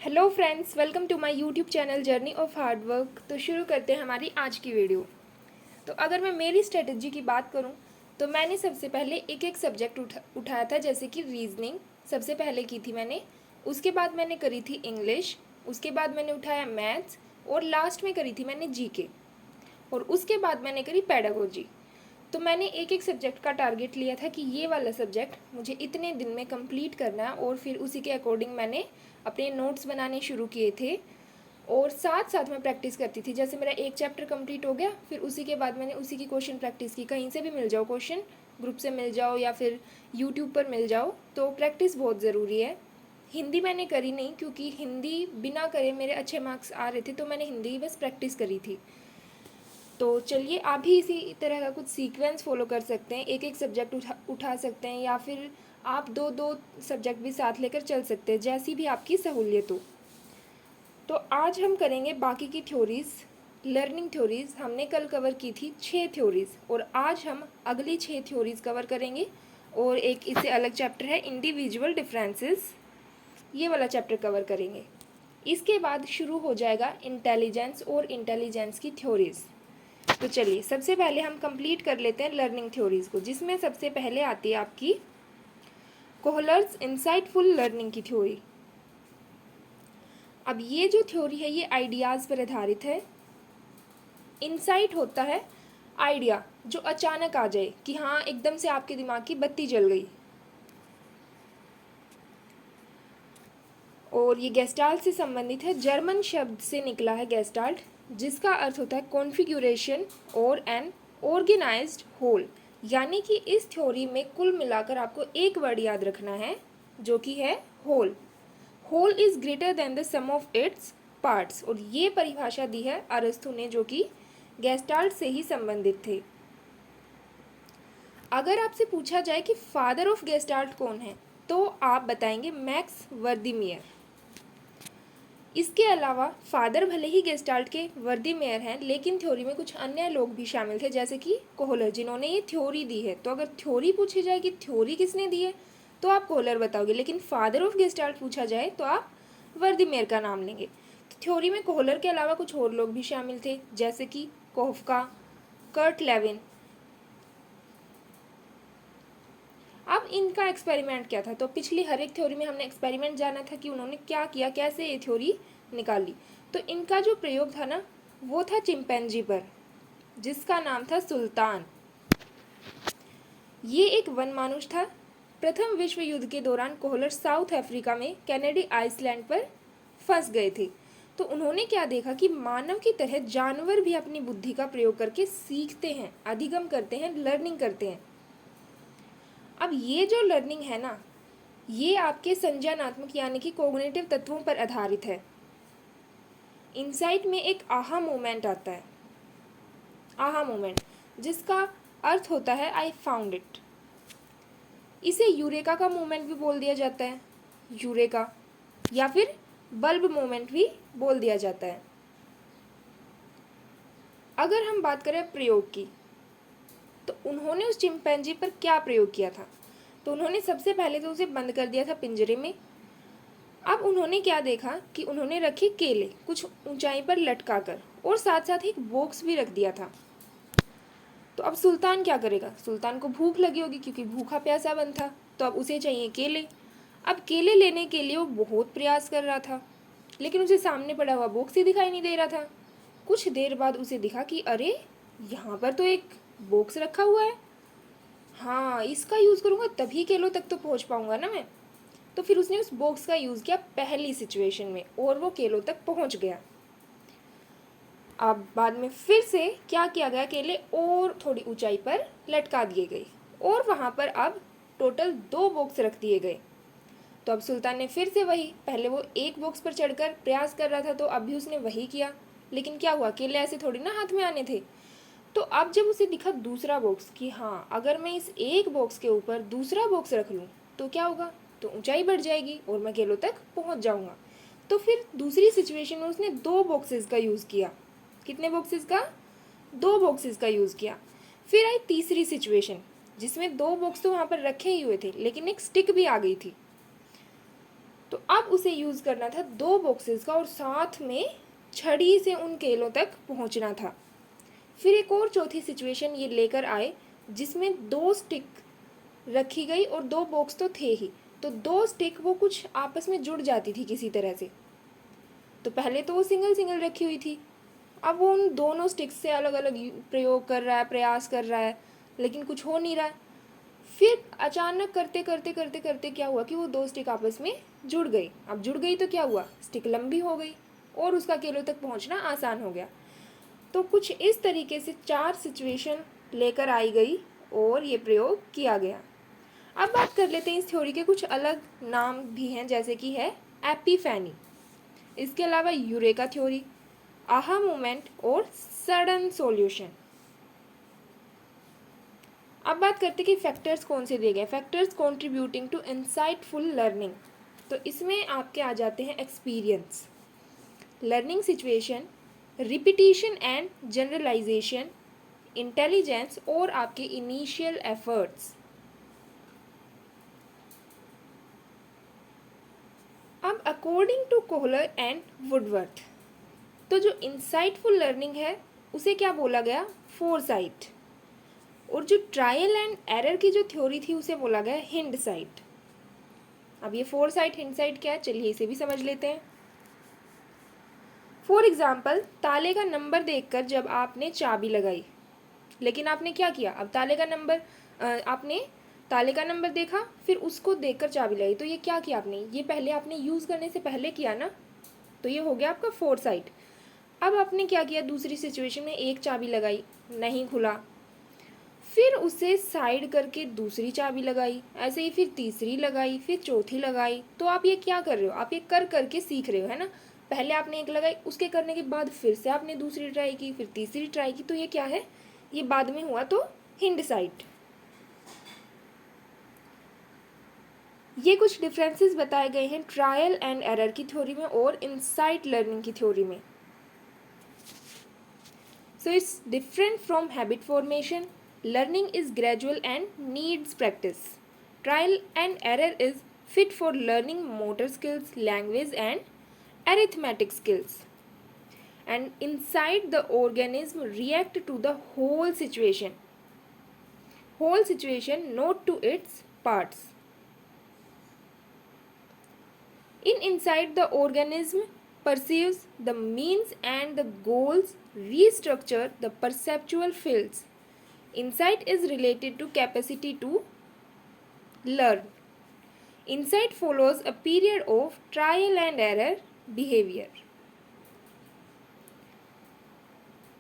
Hello friends, welcome to my YouTube channel journey of hard work. तो शुरू करते हैं हमारी आज की वीडियो। तो अगर मैं मेरी स्ट्रेटजी की बात करूं तो मैंने सबसे पहले एक एक सब्जेक्ट उठाया था। जैसे कि रीजनिंग सबसे पहले की थी मैंने, उसके बाद मैंने करी थी इंग्लिश, उसके बाद मैंने उठाया मैथ्स और लास्ट में करी थी मैंने जीके और उसके बाद मैंने करी पेडागोजी। तो मैंने एक एक सब्जेक्ट का टारगेट लिया था कि ये वाला सब्जेक्ट मुझे इतने दिन में कंप्लीट करना है और फिर उसी के अकॉर्डिंग मैंने अपने नोट्स बनाने शुरू किए थे और साथ साथ मैं प्रैक्टिस करती थी। जैसे मेरा एक चैप्टर कंप्लीट हो गया, फिर उसी के बाद मैंने उसी की क्वेश्चन प्रैक्टिस की। कहीं से भी मिल जाओ क्वेश्चन, ग्रुप से मिल जाओ या फिर यूट्यूब पर मिल जाओ, तो प्रैक्टिस बहुत ज़रूरी है। हिंदी मैंने करी नहीं क्योंकि हिंदी बिना करे मेरे अच्छे मार्क्स आ रहे थे, तो मैंने हिंदी बस प्रैक्टिस करी थी। तो चलिए आप भी इसी तरह का कुछ सीक्वेंस फॉलो कर सकते हैं, एक एक सब्जेक्ट उठा सकते हैं या फिर आप दो दो सब्जेक्ट भी साथ लेकर चल सकते हैं, जैसी भी आपकी सहूलियत हो। तो आज हम करेंगे बाकी की थ्योरीज़। लर्निंग थ्योरीज़ हमने कल कवर की थी 6 थ्योरीज़ और आज हम अगली 6 थ्योरीज़ कवर करेंगे और एक इससे अलग चैप्टर है इंडिविजुअल डिफरेंसेस, ये वाला चैप्टर कवर करेंगे। इसके बाद शुरू हो जाएगा इंटेलिजेंस और इंटेलिजेंस की थ्योरीज़। तो चलिए सबसे पहले हम कंप्लीट कर लेते हैं लर्निंग थ्योरीज़ को, जिसमें सबसे पहले आती है आपकी कोहलर्स इंसाइटफुल लर्निंग की थ्योरी। अब ये जो थ्योरी है ये आइडियाज़ पर आधारित है। इंसाइट होता है आइडिया जो अचानक आ जाए कि हाँ एकदम से आपके दिमाग की बत्ती जल गई। और ये गेस्टाल्ट से संबंधित है, जर्मन शब्द से निकला है गेस्टाल्ट, जिसका अर्थ होता है कॉन्फ़िगरेशन और एन ऑर्गेनाइज्ड होल। यानी कि इस थ्योरी में कुल मिलाकर आपको एक वर्ड याद रखना है जो कि है whole. Whole is greater than the sum of its parts. और ये परिभाषा दी है अरस्तु ने, जो कि गेस्टाल्ट से ही संबंधित थे। अगर आपसे पूछा जाए कि फादर ऑफ गेस्टाल्ट कौन है तो आप बताएंगे मैक्स वर्दीमेयर। इसके अलावा फादर भले ही गेस्टाल्ट के वर्दीमेयर हैं, लेकिन थ्योरी में कुछ अन्य लोग भी शामिल थे, जैसे कि कोहलर, जिन्होंने ये थ्योरी दी है। तो अगर थ्योरी पूछी जाए कि थ्योरी किसने दी है तो आप कोहलर बताओगे, लेकिन फादर ऑफ गेस्टाल्ट पूछा जाए तो आप वर्दीमेयर का नाम लेंगे। तो थ्योरी में कोहलर के अलावा कुछ और लोग भी शामिल थे, जैसे कि कोफ्का, कर्ट लेविन। अब इनका एक्सपेरिमेंट क्या था? तो पिछली हर एक थ्योरी में हमने एक्सपेरिमेंट जाना था कि उन्होंने क्या किया, कैसे ये थ्योरी निकाली। तो इनका जो प्रयोग था ना वो था चिंपैंजी पर, जिसका नाम था सुल्तान। ये एक वन मानुष था। प्रथम विश्व युद्ध के दौरान कोहलर साउथ अफ्रीका में कैनेडी आइसलैंड पर फंस गए थे। तो उन्होंने क्या देखा कि मानव की तरह जानवर भी अपनी बुद्धि का प्रयोग करके सीखते हैं, अधिगम करते हैं, लर्निंग करते हैं। अब ये जो लर्निंग है ना, ये आपके संज्ञानात्मक यानी कि कॉग्निटिव तत्वों पर आधारित है। इंसाइट में एक आहा मोमेंट आता है, आहा मोमेंट, जिसका अर्थ होता है आई फाउंड इट। इसे यूरेका का मोमेंट भी बोल दिया जाता है, यूरेका, या फिर बल्ब मोमेंट भी बोल दिया जाता है। अगर हम बात करें प्रयोग की, तो उन्होंने उस चिंपैंजी पर क्या प्रयोग किया था? तो उन्होंने सबसे पहले तो उसे बंद कर दिया था पिंजरे में। अब उन्होंने क्या देखा कि उन्होंने रखे केले कुछ ऊंचाई पर लटका कर और साथ साथ एक बॉक्स भी रख दिया था। तो अब सुल्तान क्या करेगा? सुल्तान को भूख लगी होगी क्योंकि भूखा प्यासा बन था, तो अब उसे चाहिए केले। अब केले लेने के लिए वो बहुत प्रयास कर रहा था, लेकिन उसे सामने पड़ा हुआ बॉक्स ही दिखाई नहीं दे रहा था। कुछ देर बाद उसे दिखा कि अरे यहाँ पर तो एक बॉक्स रखा हुआ है, हाँ इसका यूज़ करूँगा तभी केलों तक तो पहुँच पाऊँगा ना मैं। तो फिर उसने उस बॉक्स का यूज़ किया पहली सिचुएशन में और वो केलों तक पहुँच गया। अब बाद में फिर से क्या किया गया, केले और थोड़ी ऊंचाई पर लटका दिए गए और वहाँ पर अब टोटल 2 बॉक्स रख दिए गए। तो अब सुल्तान ने फिर से वही, पहले वो एक बॉक्स पर चढ़कर प्रयास कर रहा था तो अब भी उसने वही किया, लेकिन क्या हुआ, केले ऐसे थोड़ी ना हाथ में आने थे। तो अब जब उसे दिखा दूसरा बॉक्स कि हाँ अगर मैं इस एक बॉक्स के ऊपर दूसरा बॉक्स रख लूँ तो क्या होगा, तो ऊंचाई बढ़ जाएगी और मैं केलों तक पहुँच जाऊँगा। तो फिर दूसरी सिचुएशन में उसने 2 बॉक्सेस का यूज़ किया। कितने बॉक्सेस का? 2 बॉक्सेस का यूज़ किया। फिर आई तीसरी सिचुएशन जिसमें 2 बॉक्स तो वहाँ पर रखे ही हुए थे लेकिन एक स्टिक भी आ गई थी। तो अब अब उसे यूज़ करना था 2 बॉक्सेस का और साथ में छड़ी से उन केलों तक पहुंचना था। फिर एक और चौथी सिचुएशन ये लेकर आए जिसमें 2 स्टिक रखी गई और 2 बॉक्स तो थे ही, तो 2 स्टिक वो कुछ आपस में जुड़ जाती थी किसी तरह से। तो पहले तो वो सिंगल सिंगल रखी हुई थी, अब वो उन दोनों स्टिक्स से अलग अलग प्रयोग कर रहा है, प्रयास कर रहा है, लेकिन कुछ हो नहीं रहा है। फिर अचानक करते करते करते करते क्या हुआ कि वो 2 स्टिक आपस में जुड़ गई। अब जुड़ गई तो क्या हुआ, स्टिक लंबी हो गई और उसका केलों तक पहुंचना आसान हो गया। तो कुछ इस तरीके से 4 सिचुएशन लेकर आई गई और ये प्रयोग किया गया। अब बात कर लेते हैं इस थ्योरी के कुछ अलग नाम भी हैं, जैसे कि है एपिफैनी, इसके अलावा यूरेका थ्योरी, आहा मूवमेंट और सडन सॉल्यूशन। अब बात करते हैं कि फैक्टर्स कौन से दिए गए, factors contributing to insightful learning. तो इसमें आपके आ जाते हैं experience, learning situation, repetition and generalisation, intelligence और आपके इनिशियल एफर्ट्स। अब according to Kohler and Woodworth, तो जो इंसाइटफुल लर्निंग है उसे क्या बोला गया, फोरसाइट, और जो ट्रायल एंड एरर की जो थ्योरी थी उसे बोला गया हिंडसाइट। अब ये फोरसाइट हिंडसाइट क्या है, चलिए इसे भी समझ लेते हैं। फॉर एग्जाम्पल, ताले का नंबर देखकर जब आपने चाबी लगाई, लेकिन आपने क्या किया, अब आपने ताले का नंबर देखा फिर उसको देखकर चाबी लगाई, तो ये क्या किया आपने, ये पहले आपने यूज़ करने से पहले किया ना, तो ये हो गया आपका फोरसाइट। अब आपने क्या किया, दूसरी सिचुएशन में एक चाबी लगाई, नहीं खुला, फिर उसे साइड करके दूसरी चाबी लगाई, ऐसे ही फिर तीसरी लगाई, फिर चौथी लगाई। तो आप ये क्या कर रहे हो, आप ये कर करके सीख रहे हो, है ना। पहले आपने एक लगाई, उसके करने के बाद फिर से आपने दूसरी ट्राई की, फिर तीसरी ट्राई की, तो ये क्या है, ये बाद में हुआ, तो हिंडसाइट। ये कुछ डिफरेंसेस बताए गए हैं ट्रायल एंड एरर की थ्योरी में और इनसाइट लर्निंग की थ्योरी में। So it's different from habit formation, learning is gradual and needs practice. Trial and error is fit for learning motor skills, language and arithmetic skills. And inside the organism react to the whole situation, not to its parts. Inside the organism perceives the means and the goals, restructure the perceptual fields. Insight is related to capacity to learn. Insight follows a period of trial and error behavior.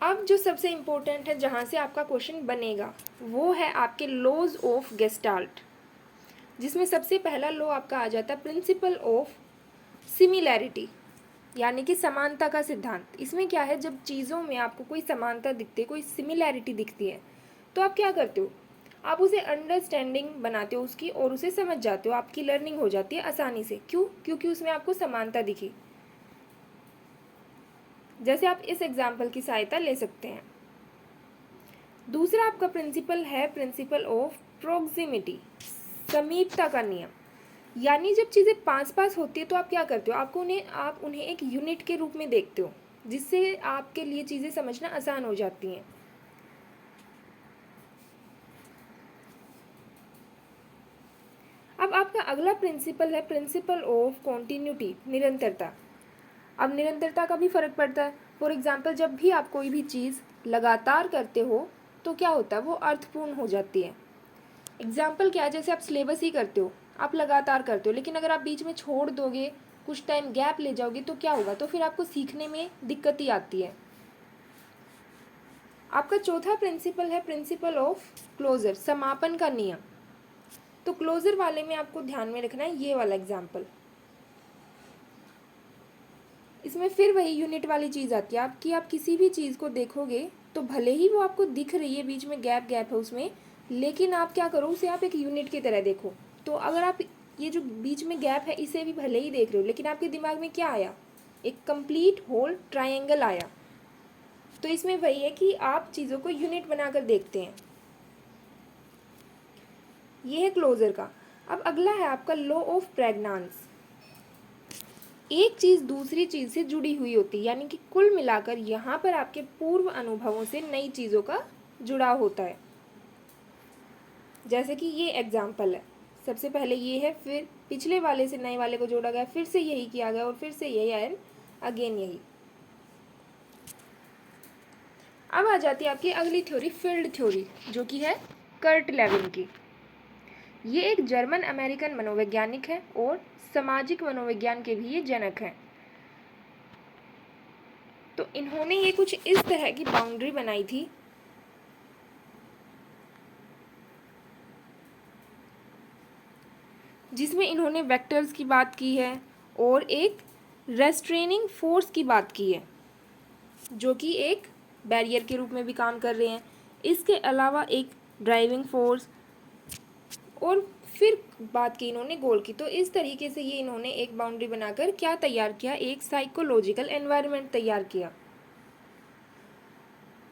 अब जो सबसे important है, जहाँ से आपका question बनेगा, वो है आपके लॉज ऑफ गेस्टाल्ट, जिसमें सबसे पहला लॉ आपका आ जाता है प्रिंसिपल ऑफ सिमिलैरिटी, यानी कि समानता का सिद्धांत। इसमें क्या है, जब चीज़ों में आपको कोई समानता दिखती है, कोई सिमिलैरिटी दिखती है, तो आप क्या करते हो, आप उसे अंडरस्टैंडिंग बनाते हो उसकी और उसे समझ जाते हो, आपकी लर्निंग हो जाती है आसानी से। क्यों, क्योंकि उसमें आपको समानता दिखी। जैसे आप इस एग्जाम्पल की सहायता ले सकते हैं। दूसरा आपका प्रिंसिपल है प्रिंसिपल ऑफ प्रोक्सिमिटी, समीपता का नियम। यानी जब चीज़ें पास पास होती है तो आप क्या करते हो, आप उन्हें एक यूनिट के रूप में देखते हो, जिससे आपके लिए चीज़ें समझना आसान हो जाती हैं। अब आपका अगला प्रिंसिपल है प्रिंसिपल ऑफ कॉन्टिन्यूटी, निरंतरता। अब निरंतरता का भी फर्क पड़ता है। फॉर एग्जाम्पल, जब भी आप कोई भी चीज़ लगातार करते हो तो क्या होता है, वो अर्थपूर्ण हो जाती है। एग्जाम्पल क्या है, जैसे आप सिलेबस ही करते हो, आप लगातार करते हो, लेकिन अगर आप बीच में छोड़ दोगे, कुछ टाइम गैप ले जाओगे, तो क्या होगा, तो फिर आपको सीखने में दिक्कत ही आती है। आपका चौथा प्रिंसिपल है प्रिंसिपल ऑफ क्लोजर, समापन का नियम। तो क्लोजर वाले में आपको ध्यान में रखना है ये वाला एग्जाम्पल। इसमें फिर वही यूनिट वाली चीज़ आती है आपकी, आप किसी भी चीज़ को देखोगे तो भले ही वो आपको दिख रही है, बीच में गैप है उसमें, लेकिन आप क्या करो, उसे आप एक यूनिट की तरह देखो। तो अगर आप ये जो बीच में गैप है इसे भी भले ही देख रहे हो, लेकिन आपके दिमाग में क्या आया, एक कंप्लीट होल ट्रायंगल आया। तो इसमें वही है कि आप चीज़ों को यूनिट बनाकर देखते हैं। ये है क्लोजर का। अब अगला है आपका लॉ ऑफ प्रेग्नांस। एक चीज़ दूसरी चीज़ से जुड़ी हुई होती है, यानी कि कुल मिलाकर यहाँ पर आपके पूर्व अनुभवों से नई चीज़ों का जुड़ाव होता है। जैसे कि ये एग्जाम्पल है, सबसे पहले ये है, फिर पिछले वाले से नए वाले को जोड़ा गया, फिर से यही किया गया और फिर से यही एंड अगेन यही। अब आ जाती है आपकी अगली थ्योरी, फील्ड थ्योरी, जो कि है कर्ट लेविन की। ये एक जर्मन अमेरिकन मनोवैज्ञानिक है और सामाजिक मनोविज्ञान के भी ये जनक हैं। तो इन्होंने ये कुछ इस तरह की बाउंड्री बनाई थी जिसमें इन्होंने वेक्टर्स की बात की है और एक रेस्ट्रेनिंग फोर्स की बात की है जो कि एक बैरियर के रूप में भी काम कर रहे हैं। इसके अलावा एक ड्राइविंग फोर्स और फिर बात की इन्होंने गोल की। तो इस तरीके से ये इन्होंने एक बाउंड्री बनाकर क्या तैयार किया, एक साइकोलॉजिकल एनवायरनमेंट तैयार किया।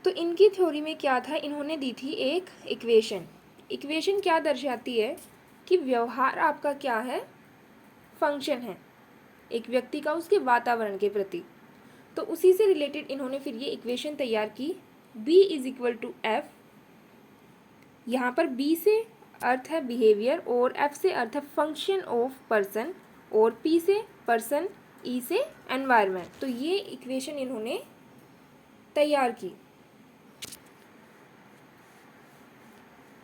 तो इनकी थ्योरी में क्या था, इन्होंने दी थी एक इक्वेशन क्या दर्शाती है कि व्यवहार आपका क्या है, फंक्शन है एक व्यक्ति का उसके वातावरण के प्रति। तो उसी से रिलेटेड इन्होंने फिर ये इक्वेशन तैयार की, B is equal to F. यहाँ पर B से अर्थ है बिहेवियर और F से अर्थ है फंक्शन ऑफ पर्सन और P से पर्सन, E से एनवायरनमेंट। तो ये इक्वेशन इन्होंने तैयार की।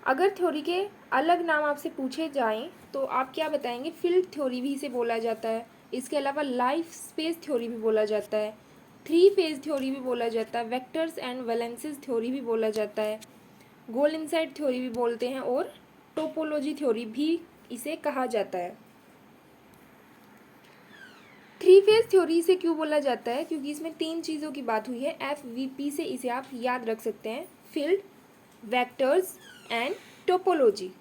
अगर थ्योरी के अलग नाम आपसे पूछे जाएं तो आप क्या बताएंगे? फील्ड थ्योरी भी इसे बोला जाता है, इसके अलावा लाइफ स्पेस थ्योरी भी बोला जाता है, थ्री फेज थ्योरी भी बोला जाता है, वेक्टर्स एंड वैलेंसेस थ्योरी भी बोला जाता है, गोल इनसाइड थ्योरी भी बोलते हैं और टोपोलॉजी थ्योरी भी इसे कहा जाता है। थ्री फेज थ्योरी से क्यों बोला जाता है? क्योंकि इसमें तीन चीज़ों की बात हुई है। FVP से इसे आप याद रख सकते हैं, फील्ड, वेक्टर्स एंड टोपोलॉजी।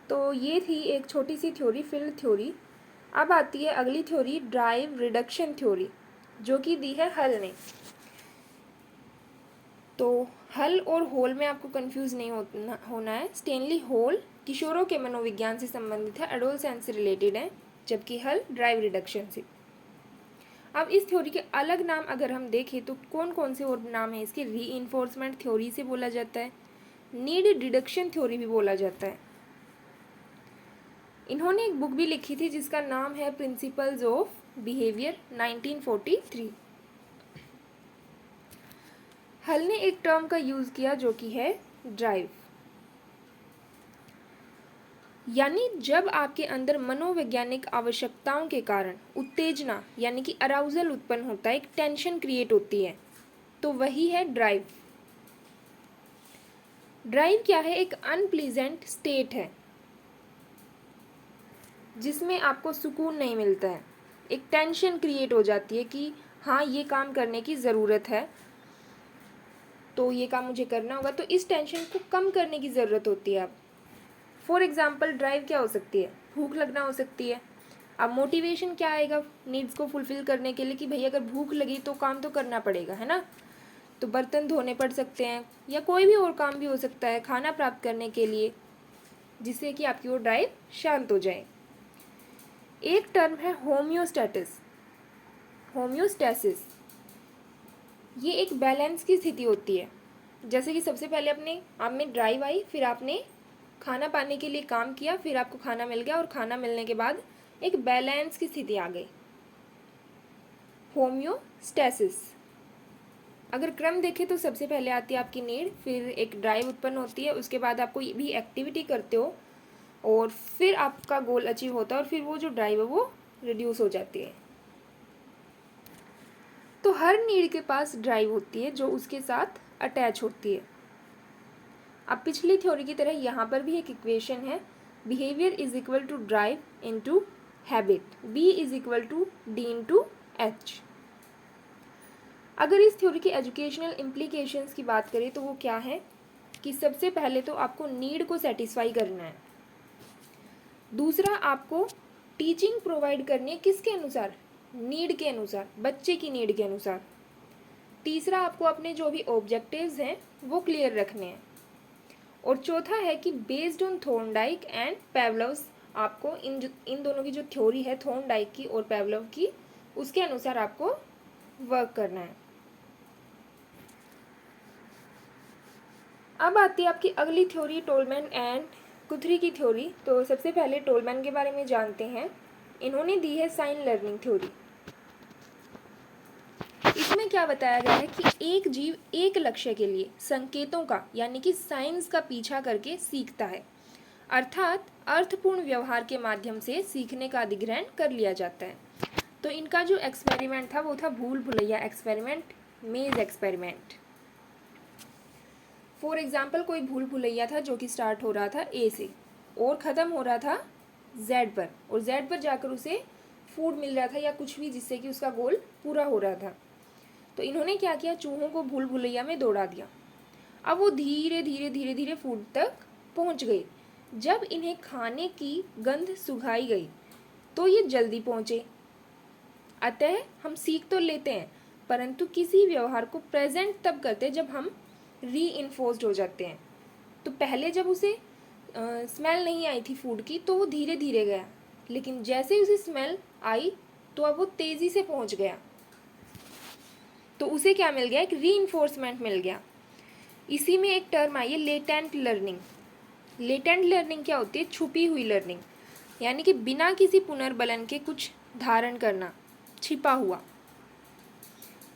तो ये थी एक छोटी सी थ्योरी, फील्ड थ्योरी। अब आती है अगली थ्योरी, ड्राइव रिडक्शन थ्योरी, जो कि दी है हल ने। तो हल और होल में आपको कंफ्यूज नहीं होना है। स्टेनली होल किशोरों के मनोविज्ञान से संबंधित है, एडोलसेंस से रिलेटेड है, जबकि हल ड्राइव रिडक्शन से। अब इस थ्योरी के अलग नाम अगर हम देखें तो कौन कौन से और नाम है इसके? रीइंफोर्समेंट थ्योरी से बोला जाता है, नीड डिडक्शन थ्योरी भी बोला जाता है। इन्होंने एक बुक भी लिखी थी जिसका नाम है प्रिंसिपल्स ऑफ बिहेवियर 1943। हल ने एक टर्म का यूज किया जो कि है ड्राइव, यानी जब आपके अंदर मनोवैज्ञानिक आवश्यकताओं के कारण उत्तेजना यानी कि अराउजल उत्पन्न होता है, एक टेंशन क्रिएट होती है, तो वही है ड्राइव। ड्राइव क्या है? एक अनप्लीजेंट स्टेट है जिसमें आपको सुकून नहीं मिलता है, एक टेंशन क्रिएट हो जाती है कि हाँ ये काम करने की ज़रूरत है, तो ये काम मुझे करना होगा। तो इस टेंशन को कम करने की ज़रूरत होती है। अब फॉर एग्जांपल ड्राइव क्या हो सकती है? भूख लगना हो सकती है। अब मोटिवेशन क्या आएगा नीड्स को फुलफिल करने के लिए कि भाई अगर भूख लगी तो काम तो करना पड़ेगा, है ना। तो बर्तन धोने पड़ सकते हैं या कोई भी और काम भी हो सकता है खाना प्राप्त करने के लिए, जिससे कि आपकी वो ड्राइव शांत हो जाए। एक टर्म है होम्योस्टैसिस। ये एक बैलेंस की स्थिति होती है। जैसे कि सबसे पहले आप में ड्राइव आई, फिर आपने खाना पाने के लिए काम किया, फिर आपको खाना मिल गया और खाना मिलने के बाद एक बैलेंस की स्थिति आ गई, होम्योस्टैसिस। अगर क्रम देखें तो सबसे पहले आती है आपकी नीड, फिर एक ड्राइव उत्पन्न होती है, उसके बाद आपको भी एक्टिविटी करते हो और फिर आपका गोल अचीव होता है और फिर वो जो ड्राइव है वो रिड्यूस हो जाती है। तो हर नीड के पास ड्राइव होती है जो उसके साथ अटैच होती है। अब पिछली थ्योरी की तरह यहाँ पर भी एक इक्वेशन है, behaviour is equal to drive into habit, B is equal to D into H. अगर इस थ्योरी की एजुकेशनल इम्प्लीकेशंस की बात करें तो वो क्या है कि सबसे पहले तो आपको नीड को सेटिस्फाई करना है, दूसरा आपको टीचिंग प्रोवाइड करनी है किसके अनुसार? नीड के अनुसार, बच्चे की नीड के अनुसार। तीसरा आपको अपने जो भी ऑब्जेक्टिव्स हैं वो क्लियर रखने हैं। और चौथा है कि बेस्ड ऑन थॉर्नडाइक एंड पेवलोव्स आपको इन दोनों की जो थ्योरी है थॉर्नडाइक की और पेवलोव की, उसके अनुसार आपको वर्क करना है। अब आती है आपकी अगली थ्योरी, टोलमैन एंड गुथरी की थ्योरी। तो सबसे पहले टोलमैन के बारे में जानते हैं। इन्होंने दी है साइन लर्निंग थ्योरी। इसमें क्या बताया गया है कि एक जीव एक लक्ष्य के लिए संकेतों का यानी कि साइंस का पीछा करके सीखता है, अर्थात अर्थपूर्ण व्यवहार के माध्यम से सीखने का अधिग्रहण कर लिया जाता है। तो इनका जो एक्सपेरिमेंट था वो था भूल भुलैया एक्सपेरिमेंट, मेज एक्सपेरिमेंट। फॉर एग्जाम्पल कोई भूल भुलैया था जो कि स्टार्ट हो रहा था ए से और ख़त्म हो रहा था जेड पर, और जेड पर जाकर उसे फूड मिल रहा था या कुछ भी जिससे कि उसका गोल पूरा हो रहा था। तो इन्होंने क्या किया, चूहों को भूल भुलैया में दौड़ा दिया। अब वो धीरे धीरे धीरे धीरे फूड तक पहुंच गए। जब इन्हें खाने की गंध सुंघाई गई तो ये जल्दी पहुंचे। अतः हम सीख तो लेते हैं, परंतु किसी व्यवहार को प्रेजेंट तब करते जब हम रीइंफोर्स्ड हो जाते हैं। तो पहले जब उसे स्मेल नहीं आई थी फूड की तो वो धीरे धीरे गया, लेकिन जैसे ही उसे स्मेल आई तो अब वो तेज़ी से पहुंच गया। तो उसे क्या मिल गया, एक रीइंफोर्समेंट मिल गया। इसी में एक टर्म आई है लेटेंट लर्निंग। लेटेंट लर्निंग क्या होती है, छुपी हुई लर्निंग, यानी कि बिना किसी पुनर्बलन के कुछ धारण करना, छिपा हुआ।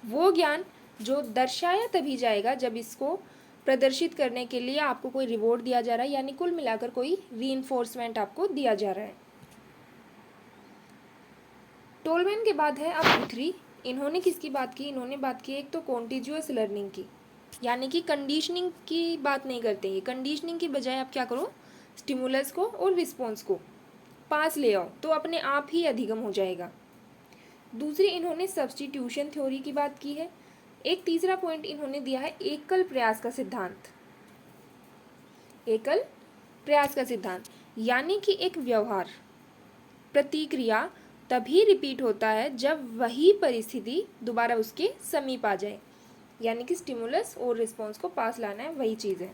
वो ज्ञान जो दर्शाया तभी जाएगा जब इसको प्रदर्शित करने के लिए आपको कोई रिवॉर्ड दिया जा रहा है, यानी कुल मिलाकर कोई रीइंफोर्समेंट आपको दिया जा रहा है। टोलमैन के बाद है अब गुथरी। इन्होंने किसकी बात की, इन्होंने बात की एक तो कॉन्टिन्यूअस लर्निंग की, यानी कि कंडीशनिंग की बात नहीं करते हैं। कंडीशनिंग की बजाय आप क्या करो, स्टिमुलस को और रिस्पॉन्स को पास ले आओ तो अपने आप ही अधिगम हो जाएगा। दूसरी इन्होंने सब्स्टिट्यूशन थ्योरी की बात की है। एक तीसरा पॉइंट इन्होंने दिया है एकल प्रयास का सिद्धांत। एकल प्रयास का सिद्धांत यानी कि एक व्यवहार प्रतिक्रिया तभी रिपीट होता है जब वही परिस्थिति दोबारा उसके समीप आ जाए, यानी कि स्टिमुलस और रिस्पॉन्स को पास लाना है, वही चीज़ है।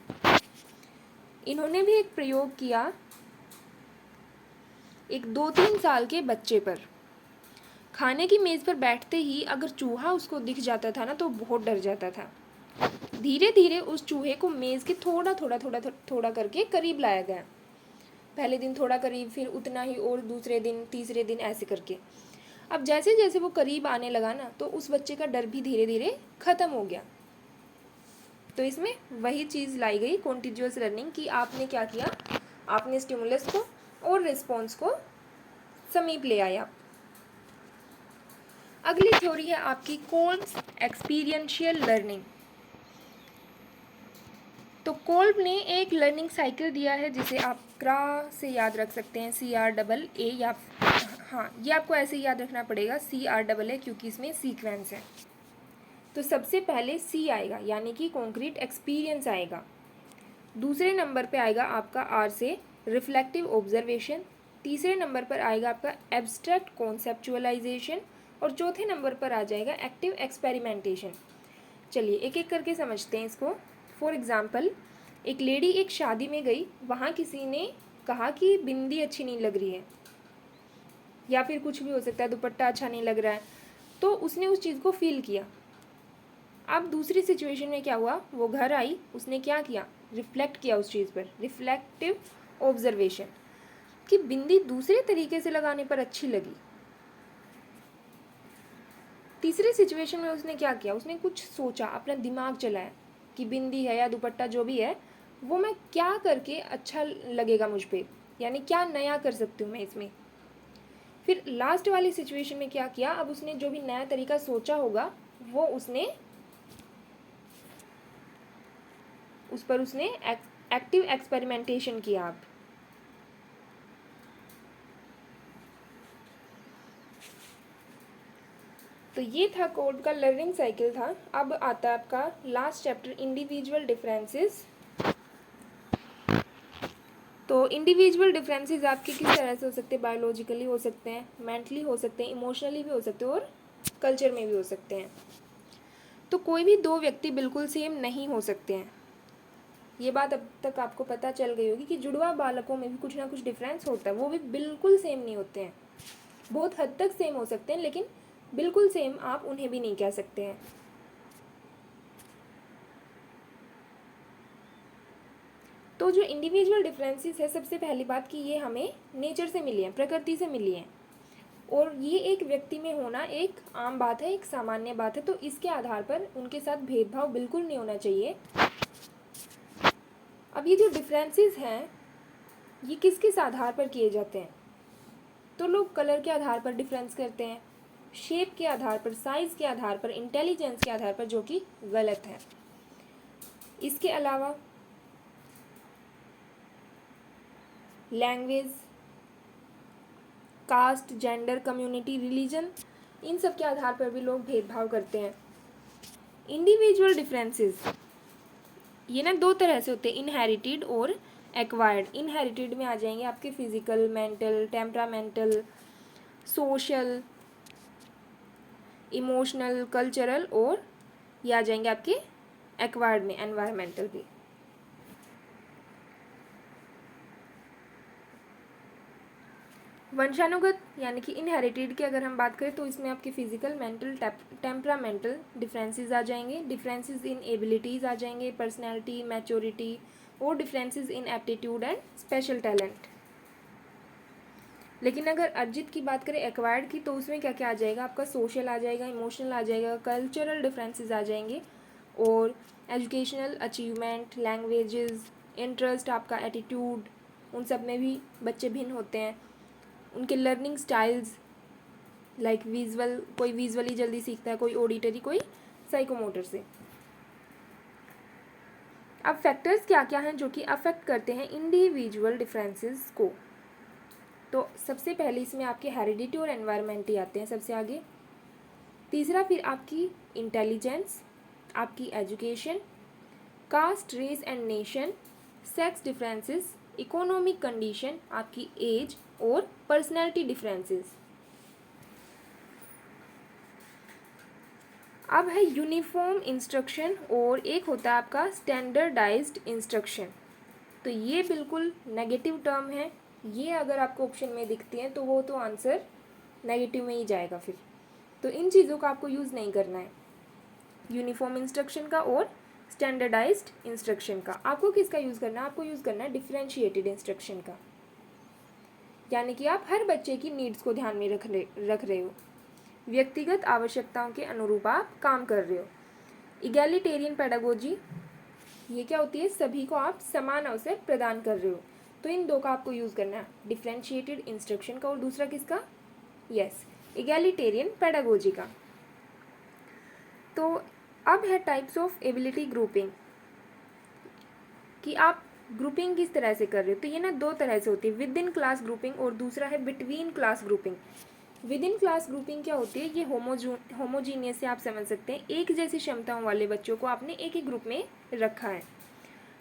इन्होंने भी एक प्रयोग किया एक 2-3 साल के बच्चे पर। खाने की मेज़ पर बैठते ही अगर चूहा उसको दिख जाता था ना तो बहुत डर जाता था। धीरे धीरे उस चूहे को मेज़ के थोड़ा करके करीब लाया गया। पहले दिन थोड़ा करीब, फिर उतना ही, और दूसरे दिन, तीसरे दिन, ऐसे करके। अब जैसे जैसे वो करीब आने लगा ना तो उस बच्चे का डर भी धीरे धीरे ख़त्म हो गया। तो इसमें वही चीज़ लाई गई कॉन्टिन्यूअस लर्निंग की। आपने क्या किया, आपने स्टिमुलस को और रिस्पॉन्स को समीप ले आया। अगली थ्योरी है आपकी कोल्ब्स एक्सपीरियंशियल लर्निंग। तो कोल्ब ने एक लर्निंग साइकिल दिया है जिसे आप क्रा से याद रख सकते हैं, CRAA, या हाँ ये आपको ऐसे ही याद रखना पड़ेगा CRAA, क्योंकि इसमें सीक्वेंस है। तो सबसे पहले C आएगा यानी कि कॉन्क्रीट एक्सपीरियंस आएगा। दूसरे नंबर पे आएगा आपका R से रिफ्लेक्टिव ऑब्जर्वेशन। तीसरे नंबर पर आएगा आपका एब्स्ट्रैक्ट कॉन्सेप्चुअलाइजेशन, और चौथे नंबर पर आ जाएगा एक्टिव एक्सपेरिमेंटेशन। चलिए एक एक करके समझते हैं इसको। फॉर एग्ज़ाम्पल, एक लेडी एक शादी में गई, वहाँ किसी ने कहा कि बिंदी अच्छी नहीं लग रही है, या फिर कुछ भी हो सकता है, दुपट्टा अच्छा नहीं लग रहा है, तो उसने उस चीज़ को फील किया। अब दूसरी सिचुएशन में क्या हुआ, वो घर आई, उसने क्या किया, रिफ्लेक्ट किया उस चीज़ पर, रिफ्लेक्टिव ऑब्जर्वेशन, कि बिंदी दूसरे तरीके से लगाने पर अच्छी लगी। तीसरी सिचुएशन में उसने क्या किया, उसने कुछ सोचा, अपना दिमाग चलाया कि बिंदी है या दुपट्टा जो भी है वो मैं क्या करके अच्छा लगेगा मुझ पर, यानी क्या नया कर सकती हूँ मैं इसमें। फिर लास्ट वाली सिचुएशन में क्या किया, अब उसने जो भी नया तरीका सोचा होगा वो उसने उस पर उसने एक्टिव एक्सपेरिमेंटेशन किया। आप तो ये था कोल्ब का लर्निंग साइकिल था। अब आता है आपका लास्ट चैप्टर, इंडिविजुअल डिफरेंसेस। तो इंडिविजुअल डिफरेंसेस आपके किस तरह से हो सकते हैं, बायोलॉजिकली हो सकते हैं, मेंटली हो सकते हैं, इमोशनली भी हो सकते हैं, और कल्चर में भी हो सकते हैं। तो कोई भी दो व्यक्ति बिल्कुल सेम नहीं हो सकते हैं। ये बात अब तक आपको पता चल गई होगी कि जुड़वा बालकों में भी कुछ ना कुछ डिफरेंस होता है, वो भी बिल्कुल सेम नहीं होते हैं। बहुत हद तक सेम हो सकते हैं, लेकिन बिल्कुल सेम आप उन्हें भी नहीं कह सकते हैं। तो जो इंडिविजुअल डिफरेंसेस है, सबसे पहली बात कि ये हमें नेचर से मिली हैं, प्रकृति से मिली हैं, और ये एक व्यक्ति में होना एक आम बात है, एक सामान्य बात है। तो इसके आधार पर उनके साथ भेदभाव बिल्कुल नहीं होना चाहिए। अब ये जो डिफरेंसेस हैं, ये किस किस आधार पर किए जाते हैं? तो लोग कलर के आधार पर डिफरेंस करते हैं, शेप के आधार पर, साइज के आधार पर, इंटेलिजेंस के आधार पर, जो कि गलत है। इसके अलावा language, caste, gender, community, religion, इन सब के आधार पर भी लोग भेदभाव करते हैं। इंडिविजुअल डिफरेंसेस ये ना दो तरह से होते हैं, इनहेरिटेड और एक्वायर्ड। इनहेरिटेड में आ जाएंगे आपके physical, mental, temperamental, social, emotional, cultural, और ये आ जाएंगे आपके एक्वायर्ड में एनवायरमेंटल भी। वंशानुगत यानी कि इनहेरिटेड की अगर हम बात करें तो इसमें आपके फिजिकल, मेंटल, टेम्परामेंटल डिफरेंसेस आ जाएंगे, डिफरेंसेस इन एबिलिटीज़ आ जाएंगे, पर्सनैलिटी, मैच्योरिटी, और differences in aptitude and special talent. लेकिन अगर अर्जित की बात करें एक्वायर्ड की, तो उसमें क्या क्या आ जाएगा? आपका सोशल आ जाएगा, इमोशनल आ जाएगा, कल्चरल डिफरेंसेस आ जाएंगे, और एजुकेशनल अचीवमेंट, लैंग्वेजेस, इंटरेस्ट, आपका एटीट्यूड, उन सब में भी बच्चे भिन्न होते हैं। उनके लर्निंग स्टाइल्स, लाइक विजुअल, कोई विजुअली जल्दी सीखता है, कोई ऑडिटरी, कोई साइकोमोटर से। अब फैक्टर्स क्या क्या हैं जो कि अफेक्ट करते हैं इंडिविजुअल डिफरेंसेस को? तो सबसे पहले इसमें आपके हेरिडिटी और एनवायरनमेंट ही आते हैं सबसे आगे। तीसरा फिर आपकी इंटेलिजेंस, आपकी education, caste, race and nation, sex differences, economic condition, आपकी एज, और पर्सनैलिटी डिफरेंसेस। अब है यूनिफॉर्म इंस्ट्रक्शन, और एक होता है आपका स्टैंडर्डाइज्ड इंस्ट्रक्शन। तो ये बिल्कुल नेगेटिव टर्म है, ये अगर आपको ऑप्शन में दिखती हैं तो वो तो आंसर नेगेटिव में ही जाएगा फिर। तो इन चीज़ों का आपको यूज़ नहीं करना है, यूनिफॉर्म इंस्ट्रक्शन का और स्टैंडर्डाइज्ड इंस्ट्रक्शन का। आपको किसका यूज़ करना है? आपको यूज़ करना है डिफरेंशिएटेड इंस्ट्रक्शन का, यानी कि आप हर बच्चे की नीड्स को ध्यान में रख रहे हो, व्यक्तिगत आवश्यकताओं के अनुरूप आप काम कर रहे हो। इगैलिटेरियन पेडागोजी, ये क्या होती है? सभी को आप समान अवसर प्रदान कर रहे हो। तो इन दो का आपको यूज़ करना है, डिफरेंशिएटेड इंस्ट्रक्शन का और दूसरा किसका? यस, इगैलिटेरियन पेडागोजी का। तो अब है टाइप्स ऑफ एबिलिटी ग्रुपिंग, कि आप ग्रुपिंग किस तरह से कर रहे हो। तो ये ना दो तरह से होती है, विद इन क्लास ग्रुपिंग और दूसरा है between class grouping. With in class grouping क्या होती है? ये होमोजीनियस से आप समझ सकते हैं, एक जैसी क्षमताओं वाले बच्चों को आपने एक ही ग्रुप में रखा है।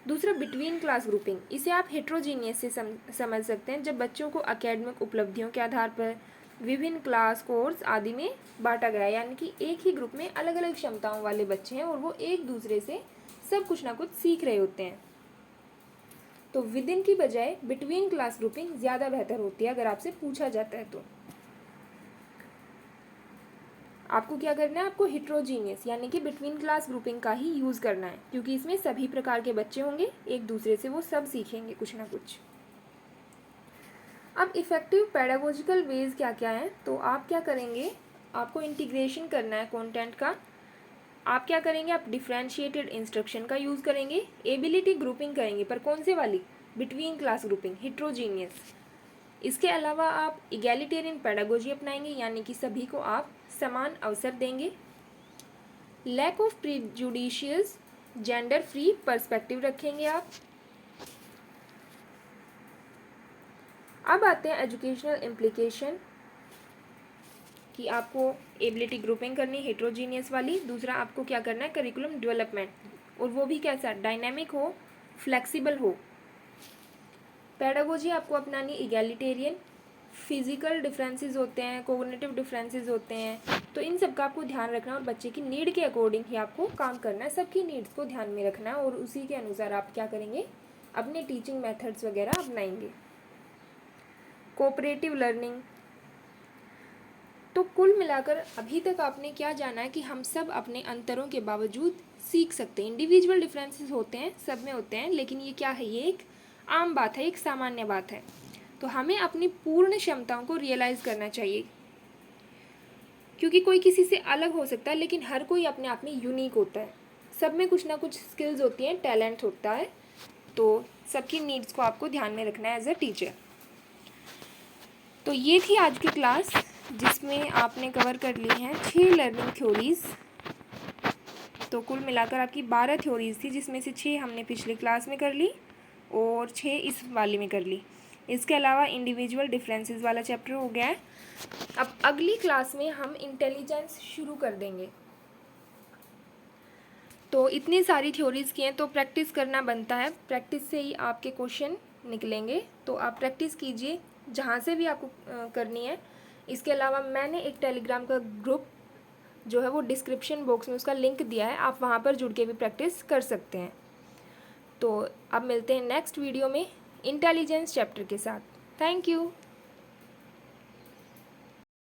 दूसरा बिटवीन क्लास ग्रुपिंग, इसे आप हेट्रोजीनियस से समझ सकते हैं, जब बच्चों को एकेडमिक उपलब्धियों के आधार पर विभिन्न क्लास, कोर्स आदि में बांटा गया है, यानी कि एक ही ग्रुप में अलग अलग क्षमताओं वाले बच्चे हैं और वो एक दूसरे से सब कुछ ना कुछ सीख रहे होते हैं। तो विद इन की बजाय बिटवीन क्लास ग्रुपिंग ज़्यादा बेहतर होती है अगर आपसे पूछा जाता है तो। आपको क्या करना है? आपको हिट्रोजीनियस यानी कि बिटवीन क्लास ग्रुपिंग का ही यूज़ करना है, क्योंकि इसमें सभी प्रकार के बच्चे होंगे, एक दूसरे से वो सब सीखेंगे कुछ ना कुछ। अब इफ़ेक्टिव पेडागोजिकल वेज क्या क्या है? तो आप क्या करेंगे? आपको इंटीग्रेशन करना है कंटेंट का। आप क्या करेंगे? आप डिफरेंशिएटेड इंस्ट्रक्शन का यूज़ करेंगे, एबिलिटी ग्रुपिंग करेंगे, पर कौन से वाली? Between class grouping, heterogeneous. इसके अलावा आप इगैलिटेरियन पेडागोजी अपनाएंगे, यानी कि सभी को आप समान अवसर देंगे। Lack of prejudicious, gender free perspective रखेंगे आप। अब आते हैं एजुकेशनल इम्प्लीकेशन, कि आपको एबिलिटी ग्रुपिंग करनी है हेट्रोजीनियस वाली। दूसरा आपको क्या करना है? करिकुलम डेवलपमेंट, और वो भी कैसा? डायनामिक हो, फ्लेक्सिबल हो। पेडागोजी आपको अपनानी इगैलिटेरियन, फिज़िकल डिफरेंसेस होते हैं, कोग्निटिव डिफरेंसेस होते हैं, तो इन सब का आपको ध्यान रखना और बच्चे की नीड के अकॉर्डिंग ही आपको काम करना है। सबकी नीड्स को ध्यान में रखना है और उसी के अनुसार आप क्या करेंगे, अपने टीचिंग मेथड्स वगैरह अपनाएंगे। Cooperative learning. तो कुल मिलाकर अभी तक आपने क्या जाना है कि हम सब अपने अंतरों के बावजूद सीख सकते हैं। इंडिविजुअल डिफरेंसेस होते हैं, सब में होते हैं, लेकिन ये क्या है, ये एक आम बात है, एक सामान्य बात है। तो हमें अपनी पूर्ण क्षमताओं को रियलाइज़ करना चाहिए, क्योंकि कोई किसी से अलग हो सकता है लेकिन हर कोई अपने आप में यूनिक होता है। सब में कुछ ना कुछ स्किल्स होती हैं, टैलेंट होता है। तो सबकी नीड्स को आपको ध्यान में रखना है एज अ टीचर। तो ये थी आज की क्लास, जिसमें आपने कवर कर ली हैं 6 लर्निंग थ्योरीज़। तो कुल मिलाकर आपकी 12 थ्योरीज़ थी, जिसमें से 6 हमने पिछली क्लास में कर ली और 6 इस वाले में कर ली। इसके अलावा इंडिविजुअल डिफरेंसेस वाला चैप्टर हो गया है। अब अगली क्लास में हम इंटेलिजेंस शुरू कर देंगे। तो इतनी सारी थ्योरीज़ की हैं तो प्रैक्टिस करना बनता है, प्रैक्टिस से ही आपके क्वेश्चन निकलेंगे। तो आप प्रैक्टिस कीजिए जहाँ से भी आपको करनी है। इसके अलावा मैंने एक टेलीग्राम का ग्रुप जो है वो डिस्क्रिप्शन बॉक्स में उसका लिंक दिया है, आप वहाँ पर जुड़ के भी प्रैक्टिस कर सकते हैं। तो अब मिलते हैं नेक्स्ट वीडियो में इंटेलिजेंस चैप्टर के साथ। Thank you.